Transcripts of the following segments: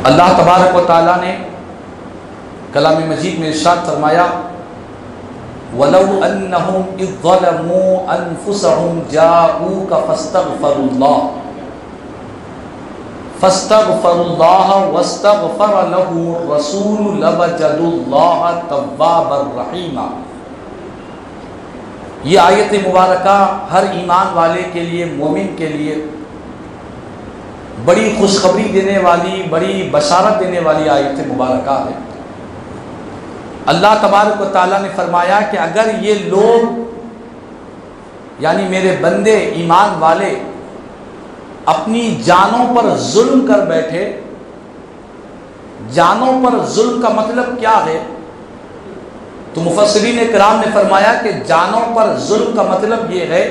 اللہ تبارک و تعالیٰ نے کلام مجید میں ارشاد فرمایا وَلَوْ أَنَّهُمْ إِذْ ظَلَمُوا أَنفُسَهُمْ جَاءُوكَ فَاسْتَغْفَرُوا اللَّهَ وَاسْتَغْفَرَ لَهُمُ الرَّسُولُ لَوَجَدُوا اللَّهَ تَوَّابًا رَحِيمًا۔ یہ آیت مبارکہ ہر ایمان والے کے لیے، مومن کے لیے بڑی خوشخبری دینے والی، بڑی بشارت دینے والی آیت مبارکہ ہے۔ اللہ تبارک و تعالیٰ نے فرمایا کہ اگر یہ لوگ یعنی میرے بندے ایمان والے اپنی جانوں پر ظلم کر بیٹھے، جانوں پر ظلم کا مطلب کیا ہے؟ تو مفسرین کرام نے فرمایا کہ جانوں پر ظلم کا مطلب یہ ہے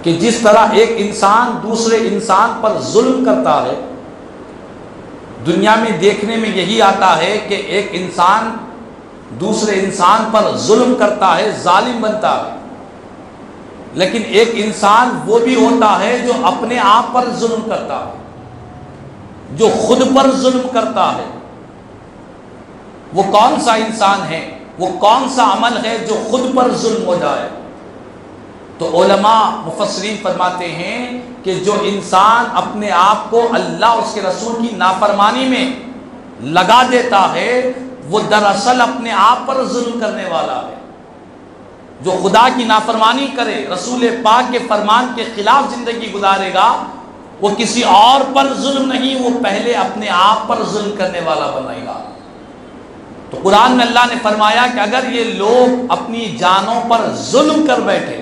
کہ جس طرح ایک انسان دوسرے انسان پر ظلم کرتا ہے، دنیا میں دیکھنے میں یہی آتا ہے کہ ایک انسان دوسرے انسان پر ظلم کرتا ہے، ظالم بنتا ہے، لیکن ایک انسان وہ بھی ہوتا ہے جو اپنے آپ پر ظلم کرتا ہے، جو خود پر ظلم کرتا ہے۔ وہ کون سا انسان ہے، وہ کون سا عمل ہے جو خود پر ظلم ہو جائے؟ تو علماء مفسرین فرماتے ہیں کہ جو انسان اپنے آپ کو اللہ اس کے رسول کی نافرمانی میں لگا دیتا ہے وہ دراصل اپنے آپ پر ظلم کرنے والا ہے۔ جو خدا کی نافرمانی کرے، رسول پاک کے فرمان کے خلاف زندگی گزارے گا، وہ کسی اور پر ظلم نہیں، وہ پہلے اپنے آپ پر ظلم کرنے والا بنے گا۔ تو قرآن میں اللہ نے فرمایا کہ اگر یہ لوگ اپنی جانوں پر ظلم کر بیٹھے،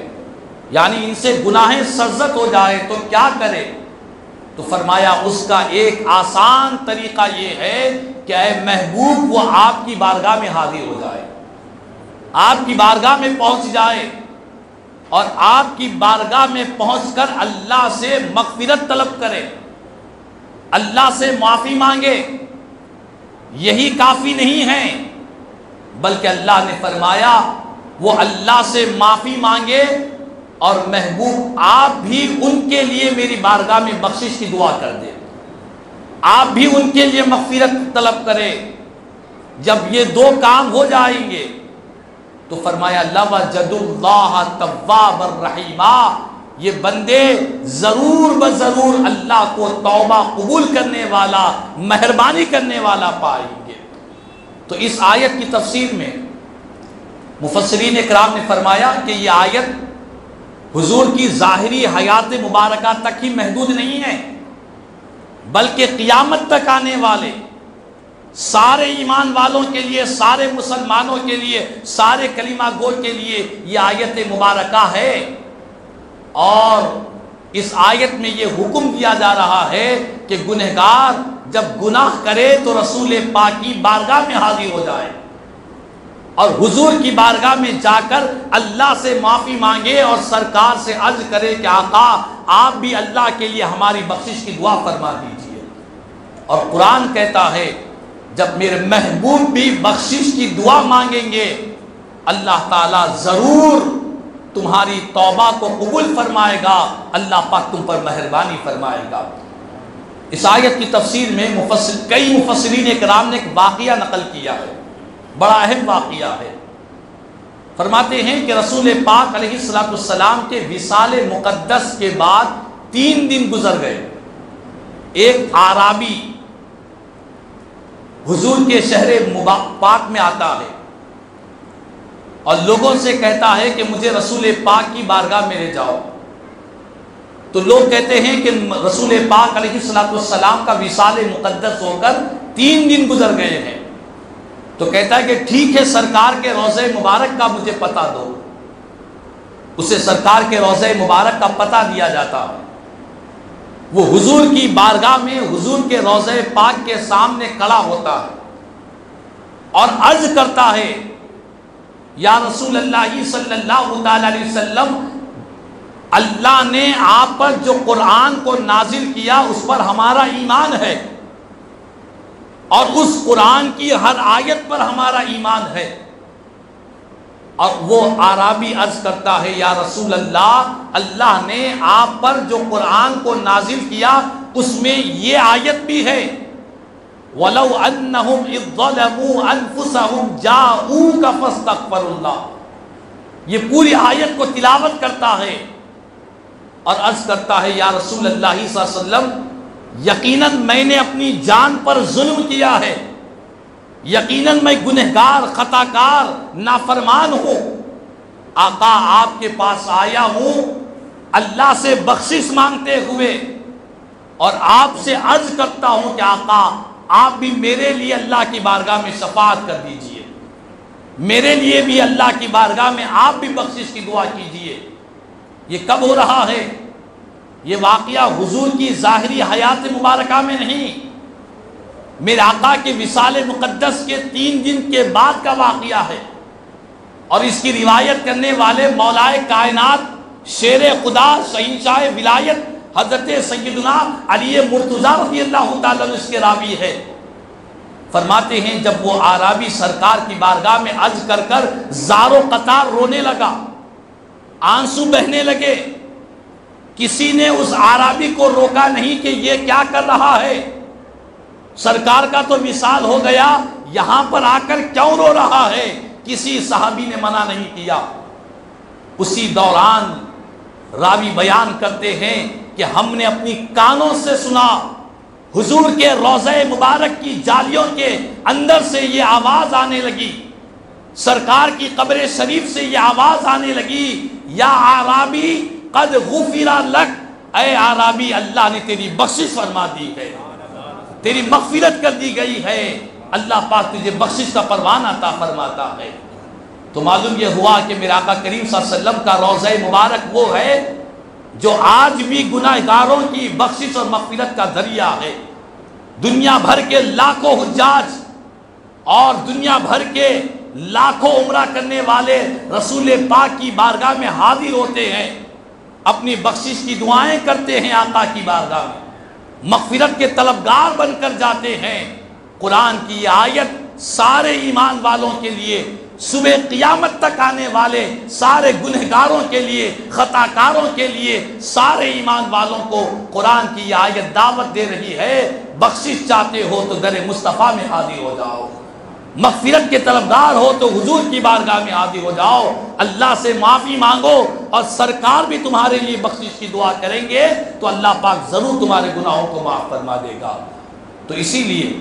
یعنی ان سے گناہیں سرزد ہو جائے تو کیا کرے؟ تو فرمایا اس کا ایک آسان طریقہ یہ ہے کہ اے محبوب وہ آپ کی بارگاہ میں حاضر ہو جائے، آپ کی بارگاہ میں پہنچ جائے اور آپ کی بارگاہ میں پہنچ کر اللہ سے مغفرت طلب کرے، اللہ سے معافی مانگے۔ یہی کافی نہیں ہے بلکہ اللہ نے فرمایا وہ اللہ سے معافی مانگے اور محبوب آپ بھی ان کے لیے میری بارگاہ میں بخشش کی دعا کر دے، آپ بھی ان کے لیے مغفرت طلب کرے۔ جب یہ دو کام ہو جائیں گے تو فرمایا لَوَجَدُوا اللَّهَ تَوَّابًا رَحِيمًا، یہ بندے ضرور بضرور اللہ کو توبہ قبول کرنے والا، مہربانی کرنے والا پائیں گے۔ تو اس آیت کی تفسیر میں مفسرین اکرام نے فرمایا کہ یہ آیت حضور کی ظاہری حیات مبارکہ تک ہی محدود نہیں ہے، بلکہ قیامت تک آنے والے سارے ایمان والوں کے لیے، سارے مسلمانوں کے لیے، سارے کلمہ گو کے لیے یہ آیت مبارکہ ہے۔ اور اس آیت میں یہ حکم دیا جا رہا ہے کہ گنہگار جب گناہ کرے تو رسول پاک کی بارگاہ میں حاضر ہو جائے اور حضور کی بارگاہ میں جا کر اللہ سے معافی مانگے اور سرکار سے عرض کرے کہ آقا آپ بھی اللہ کے لیے ہماری بخشش کی دعا فرما دیجئے۔ اور قرآن کہتا ہے جب میرے محبوب بھی بخشش کی دعا مانگیں گے اللہ تعالیٰ ضرور تمہاری توبہ کو قبول فرمائے گا، اللہ پاک تم پر مہربانی فرمائے گا۔ اس آیت کی تفسیر میں کئی مفسرین اکرام نے ایک واقعہ نقل کیا ہے، بڑا اہم واقعہ ہے۔ فرماتے ہیں کہ رسول پاک علیہ السلام کے وصال مقدس کے بعد 3 دن گزر گئے۔ ایک اعرابی حضور کے شہر پاک میں آتا ہے اور لوگوں سے کہتا ہے کہ مجھے رسول پاک کی بارگاہ میں لے جاؤ۔ تو لوگ کہتے ہیں کہ رسول پاک علیہ السلام کا وصال مقدس ہو کر 3 دن گزر گئے ہیں۔ تو کہتا ہے کہ ٹھیک ہے سرکار کے روضہ مبارک کا مجھے پتہ دو۔ اسے سرکار کے روضہ مبارک کا پتہ دیا جاتا ہے۔ وہ حضور کی بارگاہ میں حضور کے روضہ پاک کے سامنے کھڑا ہوتا ہے اور عرض کرتا ہے یا رسول اللہ صلی اللہ علیہ وسلم، اللہ نے آپ پر جو قرآن کو نازل کیا اس پر ہمارا ایمان ہے اور اس قرآن کی ہر آیت پر ہمارا ایمان ہے۔ اور وہ اعرابی عرض کرتا ہے یا رسول اللہ، اللہ نے آپ پر جو قرآن کو نازل کیا اس میں یہ آیت بھی ہے وَلَوْ أَنَّهُمْ إِذْ ظَلَمُوا أَنفُسَهُمْ جَاءُوكَ فَاسْتَغْفَرُوا اللَّهَ۔ یہ پوری آیت کو تلاوت کرتا ہے اور عرض کرتا ہے، یا رسول اللہ صلی اللہ علیہ وسلم، یقیناً میں نے اپنی جان پر ظلم کیا ہے، یقیناً میں گنہگار، خطا کار، نافرمان ہوں۔ آقا آپ کے پاس آیا ہوں اللہ سے بخشش مانگتے ہوئے، اور آپ سے عرض کرتا ہوں کہ آقا آپ بھی میرے لیے اللہ کی بارگاہ میں شفاعت کر دیجئے، میرے لیے بھی اللہ کی بارگاہ میں آپ بھی بخشش کی دعا کیجئے۔ یہ کب ہو رہا ہے؟ یہ واقعہ حضور کی ظاہری حیات مبارکہ میں نہیں، میرے آقا کے وصال مقدس کے 3 دن کے بعد کا واقعہ ہے، اور اس کی روایت کرنے والے مولائے کائنات، شیر خدا، شہنشاہ ولایت حضرت سیدنا علی مرتضیٰ رضی اللہ تعالیٰ عنہ اس کے راوی ہے۔ فرماتے ہیں جب وہ اعرابی سرکار کی بارگاہ میں عرض کر کر زار و قطار رونے لگا، آنسو بہنے لگے، کسی نے اس اعرابی کو روکا نہیں کہ یہ کیا کر رہا ہے، سرکار کا تو وصال ہو گیا، یہاں پر آ کر کیوں رو رہا ہے؟ کسی صحابی نے منع نہیں کیا۔ اسی دوران راوی بیان کرتے ہیں کہ ہم نے اپنی کانوں سے سنا، حضور کے روضہ مبارک کی جالیوں کے اندر سے یہ آواز آنے لگی، سرکار کی قبر شریف سے یہ آواز آنے لگی، یا اعرابی قد غفر لک، اے اعرابی اللہ نے تیری بخشش فرما دی ہے، تیری مغفرت کر دی گئی ہے، اللہ پاک تجھے بخشش کا پروانہ عطا فرماتا ہے۔ تو معلوم یہ ہوا کہ میرے آقا کریم صلی اللہ علیہ وسلم کا روضہ مبارک وہ ہے جو آج بھی گناہگاروں کی بخشش اور مغفرت کا ذریعہ ہے۔ دنیا بھر کے لاکھوں حجاج اور دنیا بھر کے لاکھوں عمرہ کرنے والے رسول پاک کی بارگاہ میں حاضر ہوتے ہیں، اپنی بخشش کی دعائیں کرتے ہیں، آقا کی بارگاہ میں مغفرت کے طلبگار بن کر جاتے ہیں۔ قرآن کی یہ آیت سارے ایمان والوں کے لیے، صبح قیامت تک آنے والے سارے گنہگاروں کے لیے، خطا کاروں کے لیے، سارے ایمان والوں کو قرآن کی یہ آیت دعوت دے رہی ہے، بخشش چاہتے ہو تو در مصطفیٰ میں حاضر ہو جاؤ، مغفرت کے طلبگار ہو تو حضور کی بارگاہ میں حاضر ہو جاؤ، اللہ سے معافی مانگو، اور سرکار بھی تمہارے لیے بخشش کی دعا کریں گے تو اللہ پاک ضرور تمہارے گناہوں کو معاف فرما دے گا۔ تو اسی لیے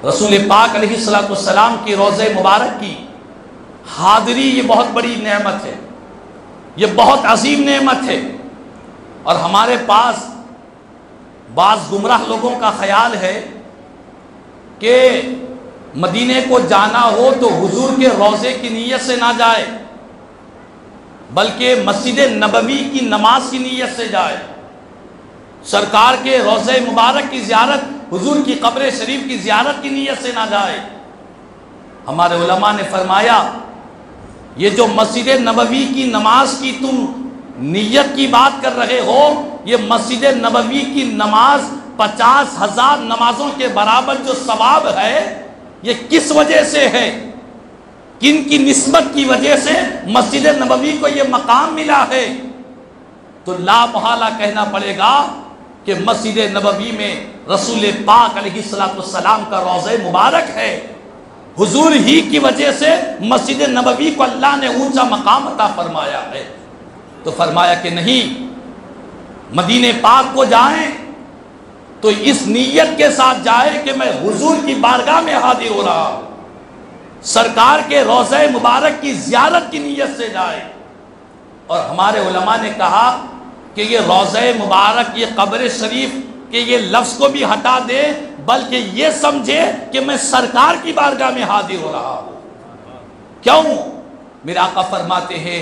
رسول پاک علیہ السلام کی روضہ مبارک کی حاضری یہ بہت بڑی نعمت ہے، یہ بہت عظیم نعمت ہے۔ اور ہمارے پاس بعض گمراہ لوگوں کا خیال ہے کہ مدینے کو جانا ہو تو حضور کے روضے کی نیت سے نہ جائے، بلکہ مسجد نبوی کی نماز کی نیت سے جائے، سرکار کے روضہ مبارک کی زیارت، حضور کی قبر شریف کی زیارت کی نیت سے نہ جائے۔ ہمارے علماء نے فرمایا یہ جو مسجد نبوی کی نماز کی تم نیت کی بات کر رہے ہو، یہ مسجد نبوی کی نماز 50,000 نمازوں کے برابر جو ثواب ہے، یہ کس وجہ سے ہے؟ کن کی نسبت کی وجہ سے مسجد نبوی کو یہ مقام ملا ہے؟ تو لا محالہ کہنا پڑے گا کہ مسجد نبوی میں رسول پاک علیہ السلام کا روضہ مبارک ہے، حضور ہی کی وجہ سے مسجد نبوی کو اللہ نے اونچا مقام عطا فرمایا ہے۔ تو فرمایا کہ نہیں، مدینے پاک کو جائیں تو اس نیت کے ساتھ جائے کہ میں حضور کی بارگاہ میں حاضر ہو رہا ہوں، سرکار کے روضہ مبارک کی زیارت کی نیت سے جائے۔ اور ہمارے علماء نے کہا کہ یہ روضہ مبارک، یہ قبر شریف کے یہ لفظ کو بھی ہٹا دے، بلکہ یہ سمجھے کہ میں سرکار کی بارگاہ میں حاضر ہو رہا ہوں۔ کیوں؟ میرے آقا فرماتے ہیں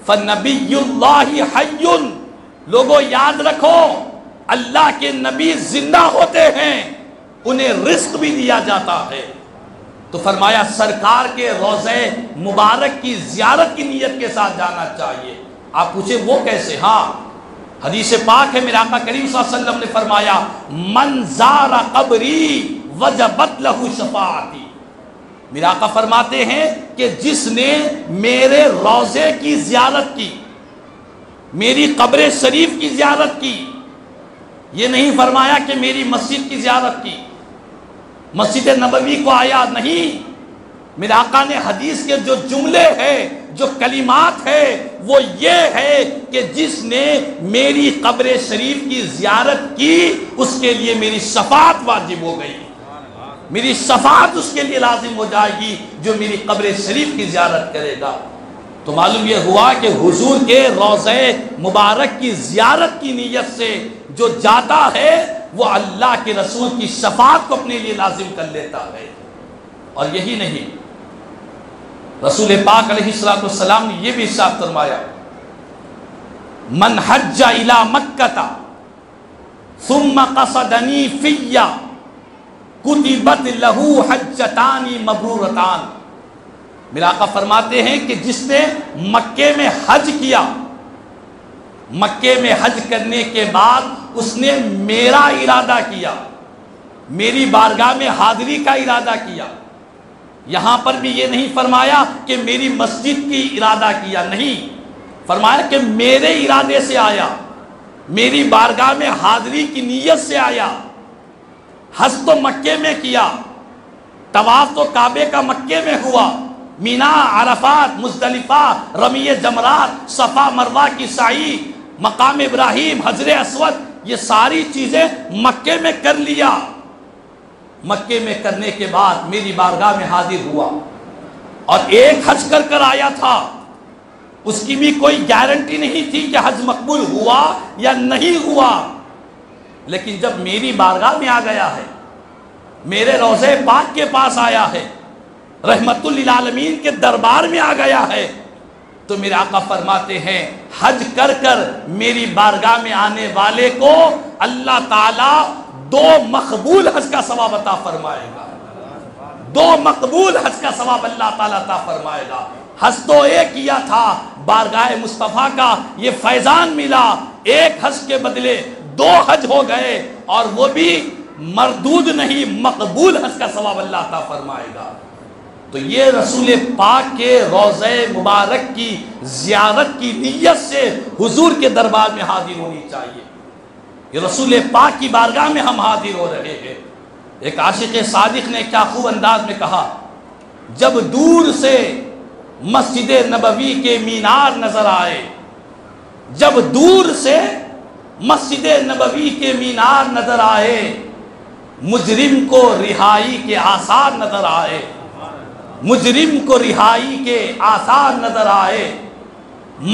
فَنَبِيُّ اللَّهِ حَيٌّ، لوگوں یاد رکھو اللہ کے نبی زندہ ہوتے ہیں، انہیں رزق بھی دیا جاتا ہے۔ تو فرمایا سرکار کے روضہ مبارک کی زیارت کی نیت کے ساتھ جانا چاہیے۔ آپ پوچھیں وہ کیسے؟ ہاں، حدیث پاک ہے، میرے آقا کریم صلی اللہ علیہ وسلم نے فرمایا من زار قبری وجبت لہ شفاعتی، میرے آقا فرماتے ہیں کہ جس نے میرے روضے کی زیارت کی، میری قبر شریف کی زیارت کی، یہ نہیں فرمایا کہ میری مسجد کی زیارت کی، مسجد نبوی کو آیا نہیں۔ میرے آقا نے حدیث کے جو جملے ہیں، جو کلمات ہیں، وہ یہ ہے کہ جس نے میری قبر شریف کی زیارت کی اس کے لیے میری شفاعت واجب ہو گئی، میری شفاعت اس کے لیے لازم ہو جائے گی جو میری قبر شریف کی زیارت کرے گا۔ تو معلوم یہ ہوا کہ حضور کے روضہ مبارک کی زیارت کی نیت سے جو جاتا ہے وہ اللہ کے رسول کی شفاعت کو اپنے لیے لازم کر لیتا ہے۔ اور یہی نہیں، رسول پاک علیہ السلام نے یہ بھی ارشاد فرمایا، من حج الی مکہ ثم قصدنی فی کتبت لہ حجتان مبرورتان۔ میرا آقا فرماتے ہیں کہ جس نے مکے میں حج کیا، مکے میں حج کرنے کے بعد اس نے میرا ارادہ کیا، میری بارگاہ میں حاضری کا ارادہ کیا۔ یہاں پر بھی یہ نہیں فرمایا کہ میری مسجد کی ارادہ کیا، نہیں، فرمایا کہ میرے ارادے سے آیا، میری بارگاہ میں حاضری کی نیت سے آیا۔ حج تو مکے میں کیا، طواف تو کعبے کا مکے میں ہوا، مینا، عرفات، مزدلفہ، رمی جمرات، صفا مروہ کی سعی، مقام ابراہیم، حجر اسود، یہ ساری چیزیں مکے میں کر لیا۔ مکے میں کرنے کے بعد میری بارگاہ میں حاضر ہوا اور ایک حج کر آیا تھا، اس کی بھی کوئی گارنٹی نہیں تھی کہ حج مقبول ہوا یا نہیں ہوا، لیکن جب میری بارگاہ میں آ گیا ہے، میرے روضہ پاک کے پاس آیا ہے، رحمت للعالمین کے دربار میں آ گیا ہے، تو میرے آقا فرماتے ہیں حج کر میری بارگاہ میں آنے والے کو اللہ تعالیٰ 2 مقبول حج کا ثواب عطا فرمائے گا، 2 مقبول حج کا ثواب اللہ تعالیٰ عطا فرمائے گا۔ حج تو ایک کیا تھا، بارگاہ مصطفیٰ کا یہ فیضان ملا، ایک حج کے بدلے 2 حج ہو گئے، اور وہ بھی مردود نہیں، مقبول حج کا ثواب اللہ عطا فرمائے گا۔ تو یہ رسول پاک کے روضہ مبارک کی زیارت کی نیت سے حضور کے دربار میں حاضر ہونی چاہیے۔ یہ رسول پاک کی بارگاہ میں ہم حاضر ہو رہے ہیں۔ ایک عاشق صادق نے کیا خوب انداز میں کہا، جب دور سے مسجد نبوی کے مینار نظر آئے، جب دور سے مسجد نبوی کے مینار نظر آئے، مجرم کو رہائی کے آثار نظر آئے، مجرم کو رہائی کے آثار نظر آئے،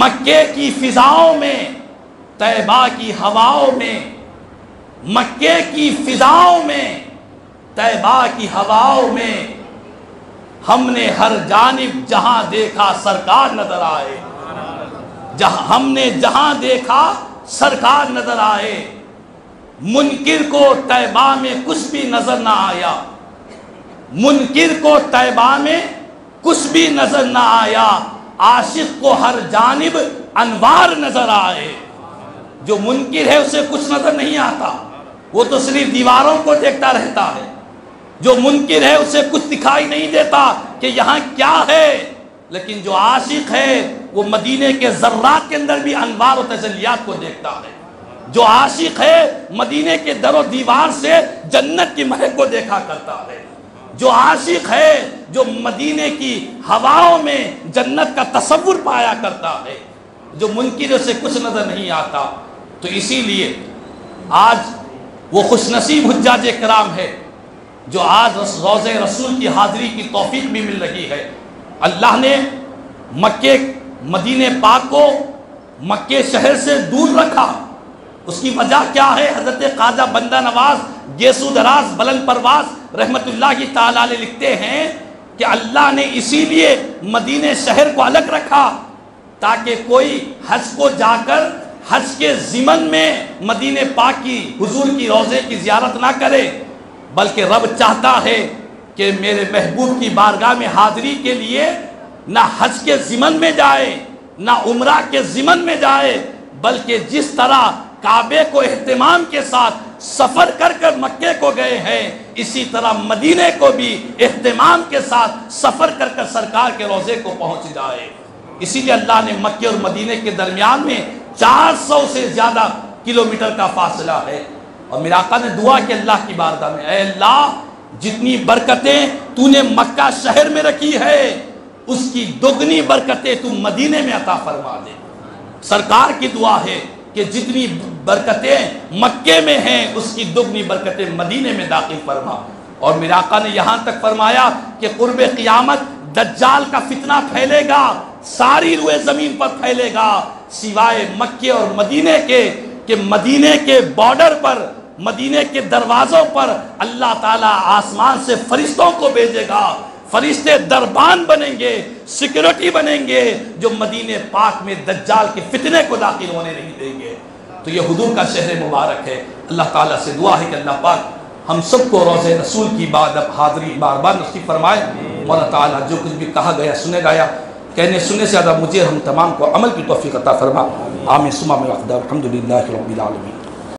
مکے کی فضاؤں میں، طیبہ کی ہواؤں میں، مکے کی فضاؤں میں، طیبہ کی ہواؤں میں، ہم نے ہر جانب جہاں دیکھا سرکار نظر آئے، ہم نے جہاں دیکھا سرکار نظر آئے، منکر کو طیبہ میں کچھ بھی نظر نہ آیا، منکر کو طیبہ میں کچھ بھی نظر نہ آیا، عاشق کو ہر جانب انوار نظر آئے۔ جو منکر ہے اسے کچھ نظر نہیں آتا، وہ تو صرف دیواروں کو دیکھتا رہتا ہے۔ جو منکر ہے اسے کچھ دکھائی نہیں دیتا کہ یہاں کیا ہے، لیکن جو عاشق ہے وہ مدینے کے ذرات کے اندر بھی انوار و تجلیات کو دیکھتا ہے۔ جو عاشق ہے مدینے کے در و دیوار سے جنت کی مہک کو دیکھا کرتا ہے۔ جو عاشق ہے جو مدینے کی ہواؤں میں جنت کا تصور پایا کرتا ہے۔ جو منکر سے کچھ نظر نہیں آتا۔ تو اسی لیے آج وہ خوش نصیب حجاج کرام ہے جو آج روضہ رسول کی حاضری کی توفیق بھی مل رہی ہے۔ اللہ نے مکے مدینے پاک کو مکے شہر سے دور رکھا، اس کی وجہ کیا ہے؟ حضرت خواجہ بندہ نواز گیسو دراز بلند پرواز رحمت اللہ تعالیٰ علیہ لکھتے ہیں کہ اللہ نے اسی لیے مدینے شہر کو الگ رکھا تاکہ کوئی حج کو جا کر حج کے ضمن میں مدینے پاک کی حضور کی روضے کی زیارت نہ کرے، بلکہ رب چاہتا ہے کہ میرے محبوب کی بارگاہ میں حاضری کے لیے نہ حج کے ضمن میں جائے نہ عمرہ کے ضمن میں جائے، بلکہ جس طرح کعبے کو اہتمام کے ساتھ سفر کر کر مکے کو گئے ہیں، اسی طرح مدینے کو بھی اہتمام کے ساتھ سفر کر کر سرکار کے روضے کو پہنچ جائے۔ اسی لیے اللہ نے مکے اور مدینے کے درمیان میں 400 سے زیادہ کلومیٹر کا فاصلہ ہے، اور میرے آقا نے دعا کی اللہ کی بارگاہ میں، اے اللہ جتنی برکتیں تو نے مکہ شہر میں رکھی ہے اس کی دگنی برکتیں تو مدینے میں عطا فرما دے۔ سرکار کی دعا ہے کہ جتنی برکتیں مکے میں ہیں اس کی دگنی برکتیں مدینے میں داخل فرما۔ اور میرے آقا نے یہاں تک فرمایا کہ قرب قیامت دجال کا فتنہ پھیلے گا، ساری روئے زمین پر پھیلے گا، سوائے مکے اور مدینے کے، کہ مدینے کے بارڈر پر، مدینے کے دروازوں پر اللہ تعالیٰ آسمان سے فرشتوں کو بھیجے گا، فرشتے دربان بنیں گے، سیکیورٹی بنیں گے، جو مدینے پاک میں دجال کے فتنے کو داخل ہونے نہیں دیں گے۔ تو یہ حضور کا شہر مبارک ہے۔ اللہ تعالیٰ سے دعا ہے کہ اللہ پاک ہم سب کو روضہ رسول کی بعد اب حاضری بار بار نصیب فرمائے۔ مولا تعالیٰ جو کچھ بھی کہا گیا سنے گایا، کہنے سننے سے زیادہ مجھے ہم تمام کو عمل کی توفیق عطا فرما۔ آمین ثم آمین۔ الحمدللہ رب العالمین۔